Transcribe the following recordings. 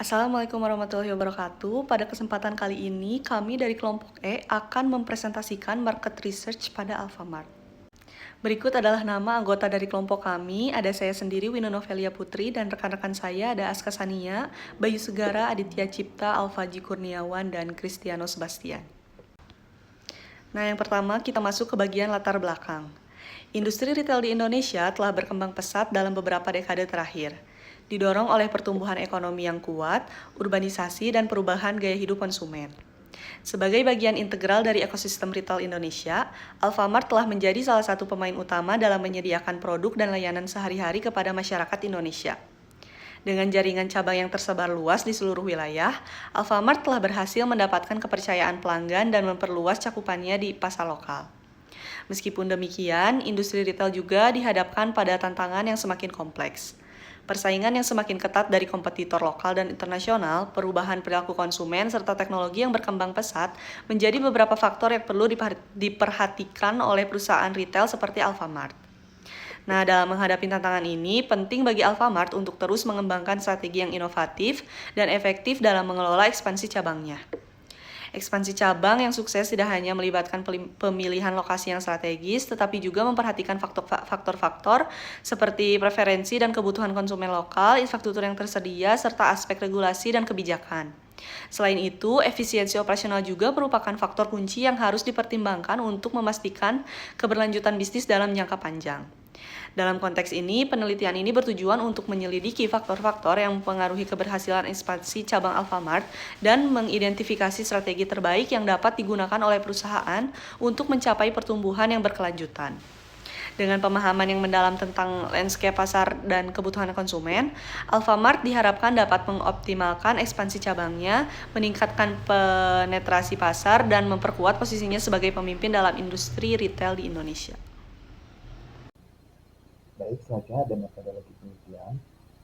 Assalamualaikum warahmatullahi wabarakatuh. Pada kesempatan kali ini, kami dari kelompok E akan mempresentasikan market research pada Alfamart. Berikut adalah nama anggota dari kelompok kami. Ada saya sendiri, Wino Novelia Putri, dan rekan-rekan saya ada Aska Sania, Bayu Segara, Aditya Cipta, Alfaji Kurniawan, dan Cristiano Sebastian. Nah, yang pertama kita masuk ke bagian latar belakang. Industri retail di Indonesia telah berkembang pesat dalam beberapa dekade terakhir, didorong oleh pertumbuhan ekonomi yang kuat, urbanisasi, dan perubahan gaya hidup konsumen. Sebagai bagian integral dari ekosistem retail Indonesia, Alfamart telah menjadi salah satu pemain utama dalam menyediakan produk dan layanan sehari-hari kepada masyarakat Indonesia. Dengan jaringan cabang yang tersebar luas di seluruh wilayah, Alfamart telah berhasil mendapatkan kepercayaan pelanggan dan memperluas cakupannya di pasar lokal. Meskipun demikian, industri retail juga dihadapkan pada tantangan yang semakin kompleks. Persaingan yang semakin ketat dari kompetitor lokal dan internasional, perubahan perilaku konsumen, serta teknologi yang berkembang pesat menjadi beberapa faktor yang perlu diperhatikan oleh perusahaan retail seperti Alfamart. Nah, dalam menghadapi tantangan ini, penting bagi Alfamart untuk terus mengembangkan strategi yang inovatif dan efektif dalam mengelola ekspansi cabangnya. Ekspansi cabang yang sukses tidak hanya melibatkan pemilihan lokasi yang strategis, tetapi juga memperhatikan faktor-faktor seperti preferensi dan kebutuhan konsumen lokal, infrastruktur yang tersedia, serta aspek regulasi dan kebijakan. Selain itu, efisiensi operasional juga merupakan faktor kunci yang harus dipertimbangkan untuk memastikan keberlanjutan bisnis dalam jangka panjang. Dalam konteks ini, penelitian ini bertujuan untuk menyelidiki faktor-faktor yang mempengaruhi keberhasilan ekspansi cabang Alfamart dan mengidentifikasi strategi terbaik yang dapat digunakan oleh perusahaan untuk mencapai pertumbuhan yang berkelanjutan. Dengan pemahaman yang mendalam tentang landscape pasar dan kebutuhan konsumen, Alfamart diharapkan dapat mengoptimalkan ekspansi cabangnya, meningkatkan penetrasi pasar, dan memperkuat posisinya sebagai pemimpin dalam industri retail di Indonesia. Baik, selanjutnya ada metodologi penelitian.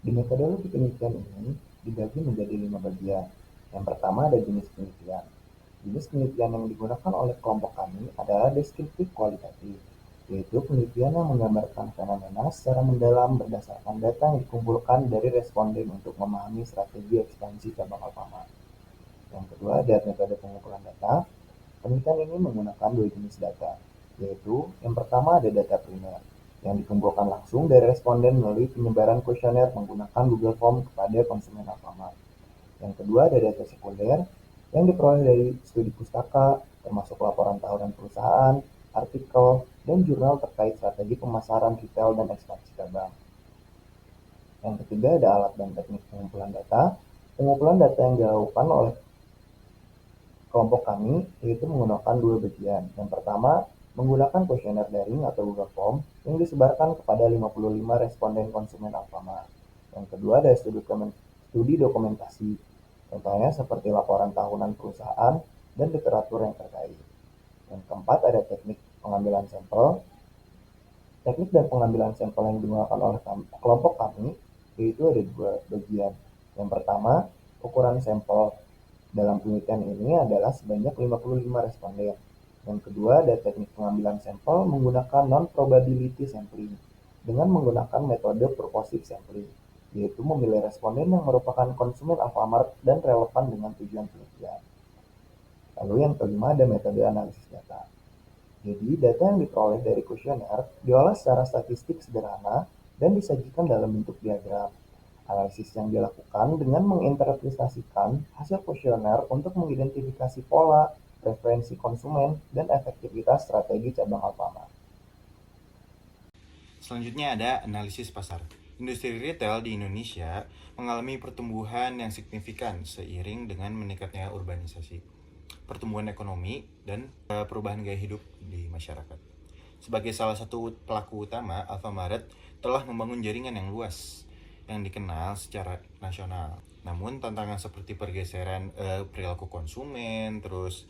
Di metodologi penelitian ini dibagi menjadi 5 bagian. Yang pertama ada jenis penelitian. Jenis penelitian yang digunakan oleh kelompok kami adalah deskriptif kualitatif, yaitu penelitian yang menggambarkan fenomena secara mendalam berdasarkan data yang dikumpulkan dari responden untuk memahami strategi ekspansi cabang Alfamart. Yang kedua ada metode pengumpulan data. Penelitian ini menggunakan 2 jenis data, yaitu yang pertama ada data primer, yang dikumpulkan langsung dari responden melalui penyebaran kuesioner menggunakan Google Form kepada konsumen Alfamart. Yang kedua ada data sekunder, yang diperoleh dari studi pustaka, termasuk laporan tahunan perusahaan, artikel, dan jurnal terkait strategi pemasaran retail dan ekspansi cabang. Yang ketiga ada alat dan teknik pengumpulan data. Pengumpulan data yang dilakukan oleh kelompok kami yaitu menggunakan 2 bagian. Yang pertama, menggunakan kuesioner daring atau Google Form yang disebarkan kepada 55 responden konsumen Alfamart. Yang kedua ada studi dokumentasi, contohnya seperti laporan tahunan perusahaan dan literatur yang terkait. Yang keempat ada teknik pengambilan sampel. Teknik dan pengambilan sampel yang digunakan oleh kelompok kami yaitu ada 2 bagian. Yang pertama, ukuran sampel dalam penelitian ini adalah sebanyak 55 responden. Yang kedua ada teknik pengambilan sampel menggunakan non-probability sampling dengan menggunakan metode purposive sampling, yaitu memilih responden yang merupakan konsumen Alfamart dan relevan dengan tujuan penelitian. Lalu yang kelima ada metode analisis data. Jadi data yang diperoleh dari kuesioner diolah secara statistik sederhana dan disajikan dalam bentuk diagram. Analisis yang dilakukan dengan menginterpretasikan hasil kuesioner untuk mengidentifikasi pola, preferensi konsumen, dan efektivitas strategi cabang Alfamart. Selanjutnya ada analisis pasar. Industri retail di Indonesia mengalami pertumbuhan yang signifikan seiring dengan meningkatnya urbanisasi, pertumbuhan ekonomi, dan perubahan gaya hidup di masyarakat. Sebagai salah satu pelaku utama, Alfamart telah membangun jaringan yang luas yang dikenal secara nasional. Namun tantangan seperti pergeseran perilaku konsumen, terus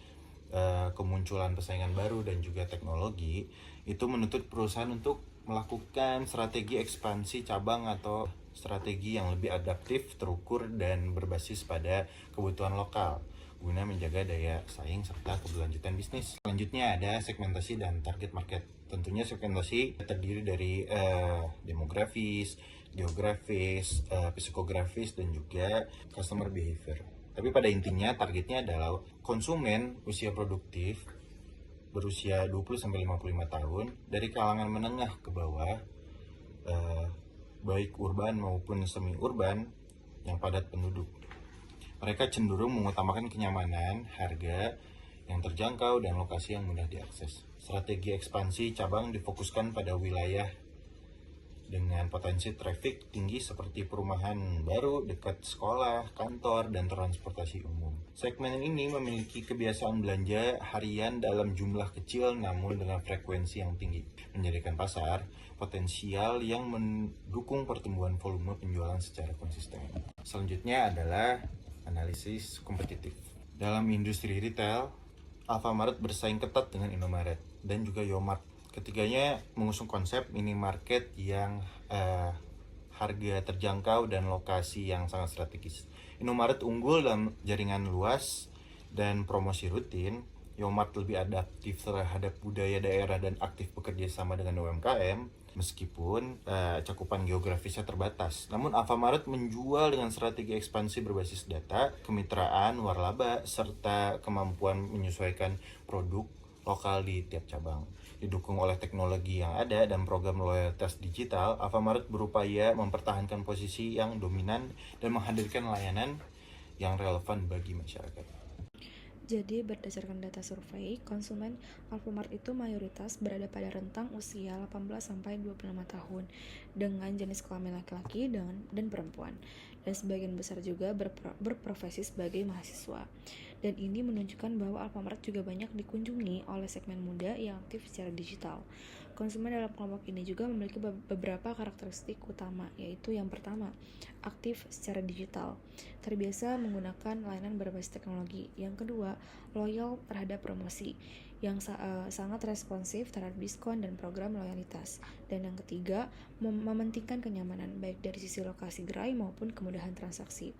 kemunculan persaingan baru dan juga teknologi itu menuntut perusahaan untuk melakukan strategi ekspansi cabang atau strategi yang lebih adaptif, terukur, dan berbasis pada kebutuhan lokal guna menjaga daya saing serta keberlanjutan bisnis. Selanjutnya ada segmentasi dan target market. Tentunya segmentasi terdiri dari demografis, geografis, psikografis, dan juga customer behavior. Tapi pada intinya targetnya adalah konsumen usia produktif berusia 20-55 tahun dari kalangan menengah ke bawah, baik urban maupun semi-urban yang padat penduduk. Mereka cenderung mengutamakan kenyamanan, harga yang terjangkau, dan lokasi yang mudah diakses. Strategi ekspansi cabang difokuskan pada wilayah dengan potensi traffic tinggi seperti perumahan baru dekat sekolah, kantor, dan transportasi umum. Segmen ini memiliki kebiasaan belanja harian dalam jumlah kecil namun dengan frekuensi yang tinggi, menjadikan pasar potensial yang mendukung pertumbuhan volume penjualan secara konsisten. Selanjutnya adalah analisis kompetitif. Dalam industri retail, Alfamart bersaing ketat dengan Indomaret dan juga Yomart. Ketiganya mengusung konsep minimarket yang harga terjangkau dan lokasi yang sangat strategis. Indomaret unggul dalam jaringan luas dan promosi rutin. Yomart lebih adaptif terhadap budaya daerah dan aktif bekerja sama dengan UMKM, meskipun cakupan geografisnya terbatas. Namun Alfamart menjual dengan strategi ekspansi berbasis data, kemitraan, waralaba, serta kemampuan menyesuaikan produk lokal di tiap cabang. Didukung oleh teknologi yang ada dan program loyalitas digital, Alfamart berupaya mempertahankan posisi yang dominan dan menghadirkan layanan yang relevan bagi masyarakat. Jadi, berdasarkan data survei, konsumen Alfamart itu mayoritas berada pada rentang usia 18-25 tahun dengan jenis kelamin laki-laki dan perempuan. Dan sebagian besar juga berprofesi sebagai mahasiswa. Dan ini menunjukkan bahwa Alfamart juga banyak dikunjungi oleh segmen muda yang aktif secara digital. Konsumen dalam kelompok ini juga memiliki beberapa karakteristik utama, yaitu yang pertama, aktif secara digital, terbiasa menggunakan layanan berbasis teknologi. Yang kedua, loyal terhadap promosi, yang sangat responsif terhadap diskon dan program loyalitas. Dan yang ketiga, mementingkan kenyamanan, baik dari sisi lokasi gerai maupun kemudahan transaksi.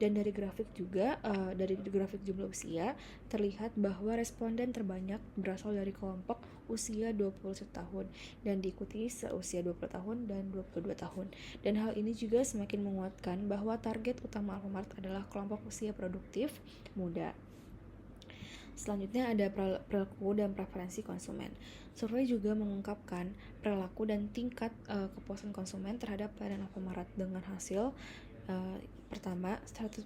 Dan dari grafik jumlah usia, terlihat bahwa responden terbanyak berasal dari kelompok usia 21 tahun dan diikuti seusia 20 tahun dan 22 tahun. Dan hal ini juga semakin menguatkan bahwa target utama Alfamart adalah kelompok usia produktif muda. Selanjutnya ada perilaku dan preferensi konsumen. Survei juga mengungkapkan perilaku dan tingkat kepuasan konsumen terhadap pelayanan Alfamart dengan hasil pertama, 100%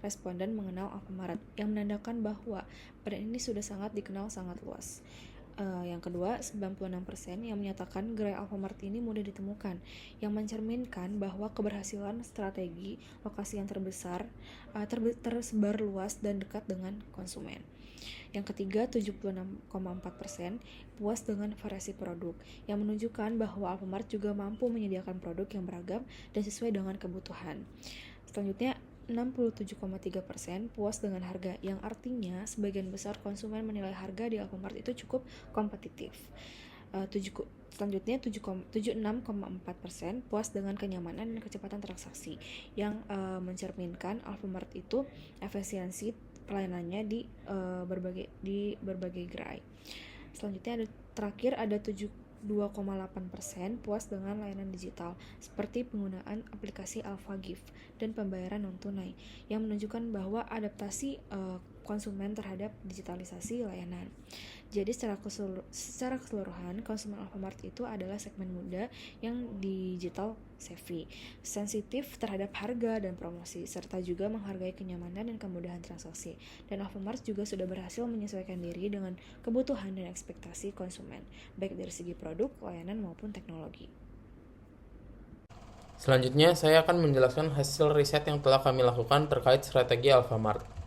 responden mengenal Alfamart, yang menandakan bahwa brand ini sudah sangat dikenal sangat luas. Yang kedua, 96% yang menyatakan gerai Alfamart ini mudah ditemukan, yang mencerminkan bahwa keberhasilan strategi lokasi yang tersebar luas dan dekat dengan konsumen. Yang ketiga, 76,4% puas dengan variasi produk, yang menunjukkan bahwa Alfamart juga mampu menyediakan produk yang beragam dan sesuai dengan kebutuhan. Selanjutnya, 67,3% puas dengan harga, yang artinya sebagian besar konsumen menilai harga di Alfamart itu cukup kompetitif. Selanjutnya 76,4% puas dengan kenyamanan dan kecepatan transaksi, yang mencerminkan Alfamart itu efisiensi pelayanannya di berbagai gerai. Selanjutnya terakhir ada 2,8% puas dengan layanan digital seperti penggunaan aplikasi Alfagift dan pembayaran non tunai, yang menunjukkan bahwa adaptasi konsumen terhadap digitalisasi layanan. Jadi secara keseluruhan konsumen Alfamart itu adalah segmen muda yang digital savvy, sensitif terhadap harga dan promosi, serta juga menghargai kenyamanan dan kemudahan transaksi. Dan Alfamart juga sudah berhasil menyesuaikan diri dengan kebutuhan dan ekspektasi konsumen, baik dari segi produk, layanan maupun teknologi. Selanjutnya, saya akan menjelaskan hasil riset yang telah kami lakukan terkait strategi Alfamart.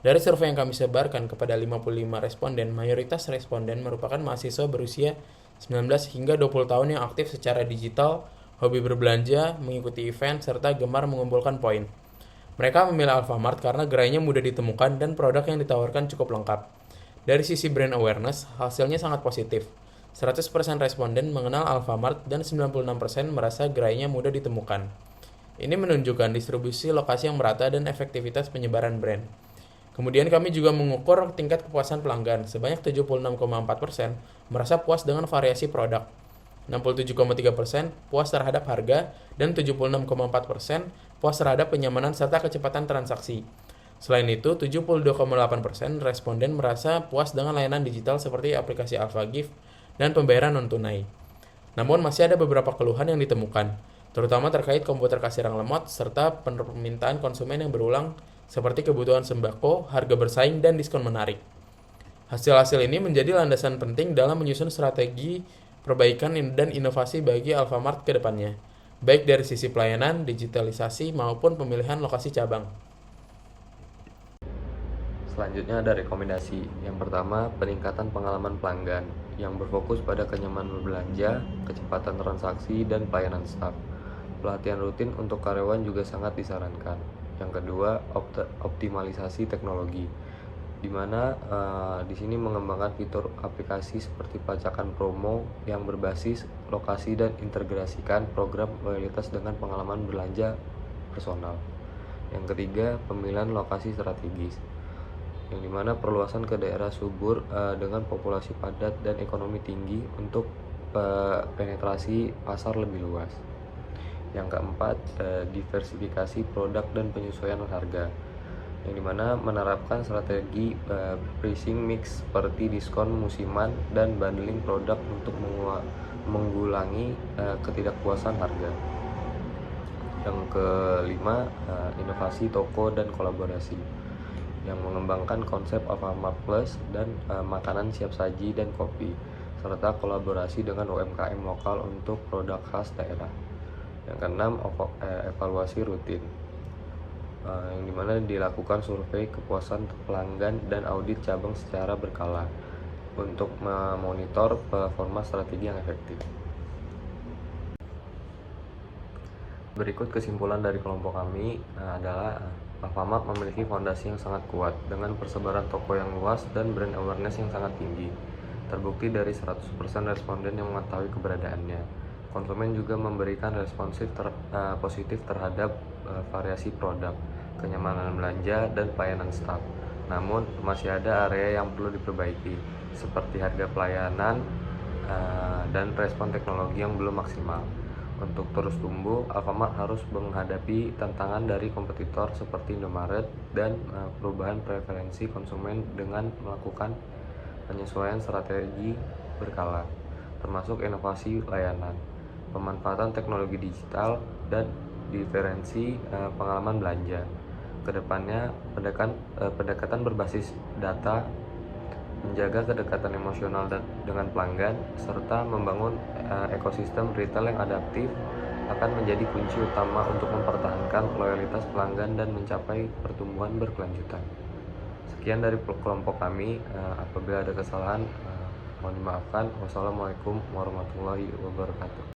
Dari survei yang kami sebarkan kepada 55 responden, mayoritas responden merupakan mahasiswa berusia 19 hingga 20 tahun yang aktif secara digital, hobi berbelanja, mengikuti event, serta gemar mengumpulkan poin. Mereka memilih Alfamart karena gerainya mudah ditemukan dan produk yang ditawarkan cukup lengkap. Dari sisi brand awareness, hasilnya sangat positif. 100% responden mengenal Alfamart dan 96% merasa gerainya mudah ditemukan. Ini menunjukkan distribusi lokasi yang merata dan efektivitas penyebaran brand. Kemudian kami juga mengukur tingkat kepuasan pelanggan. Sebanyak 76,4% merasa puas dengan variasi produk, 67,3% puas terhadap harga, dan 76,4% puas terhadap kenyamanan serta kecepatan transaksi. Selain itu, 72,8% responden merasa puas dengan layanan digital seperti aplikasi AlphaGift dan pembayaran non-tunai. Namun masih ada beberapa keluhan yang ditemukan, terutama terkait komputer kasir yang lemot serta permintaan konsumen yang berulang seperti kebutuhan sembako, harga bersaing, dan diskon menarik. Hasil-hasil ini menjadi landasan penting dalam menyusun strategi perbaikan dan inovasi bagi Alfamart ke depannya, baik dari sisi pelayanan, digitalisasi, maupun pemilihan lokasi cabang. Selanjutnya ada rekomendasi. Yang pertama, peningkatan pengalaman pelanggan yang berfokus pada kenyamanan berbelanja, kecepatan transaksi, dan pelayanan staf. Pelatihan rutin untuk karyawan juga sangat disarankan. Yang kedua, optimalisasi teknologi, di mana di sini mengembangkan fitur aplikasi seperti pelacakan promo yang berbasis lokasi dan integrasikan program loyalitas dengan pengalaman belanja personal. Yang ketiga, pemilihan lokasi strategis, yang dimana perluasan ke daerah subur dengan populasi padat dan ekonomi tinggi untuk penetrasi pasar lebih luas. Yang keempat, diversifikasi produk dan penyesuaian harga, yang dimana menerapkan strategi pricing mix seperti diskon musiman dan bundling produk untuk menggulangi ketidakpuasan harga. Yang kelima, inovasi toko dan kolaborasi, yang mengembangkan konsep Alfamart Plus dan makanan siap saji dan kopi, serta kolaborasi dengan UMKM lokal untuk produk khas daerah. Yang keenam, evaluasi rutin, yang dimana dilakukan survei kepuasan pelanggan dan audit cabang secara berkala untuk memonitor performa strategi yang efektif. Berikut kesimpulan dari kelompok kami adalah Alfamart memiliki fondasi yang sangat kuat dengan persebaran toko yang luas dan brand awareness yang sangat tinggi. Terbukti dari 100% responden yang mengetahui keberadaannya. Konsumen juga memberikan responsif positif terhadap variasi produk, kenyamanan belanja, dan pelayanan staf. Namun, masih ada area yang perlu diperbaiki, seperti harga pelayanan dan respon teknologi yang belum maksimal. Untuk terus tumbuh, Alfamart harus menghadapi tantangan dari kompetitor seperti Indomaret dan perubahan preferensi konsumen dengan melakukan penyesuaian strategi berkala, termasuk inovasi layanan, pemanfaatan teknologi digital, dan diferensi pengalaman belanja. Kedepannya, pendekatan berbasis data, menjaga kedekatan emosional dengan pelanggan, serta membangun ekosistem retail yang adaptif akan menjadi kunci utama untuk mempertahankan loyalitas pelanggan dan mencapai pertumbuhan berkelanjutan. Sekian dari kelompok kami. Apabila ada kesalahan, mohon dimaafkan. Wassalamualaikum warahmatullahi wabarakatuh.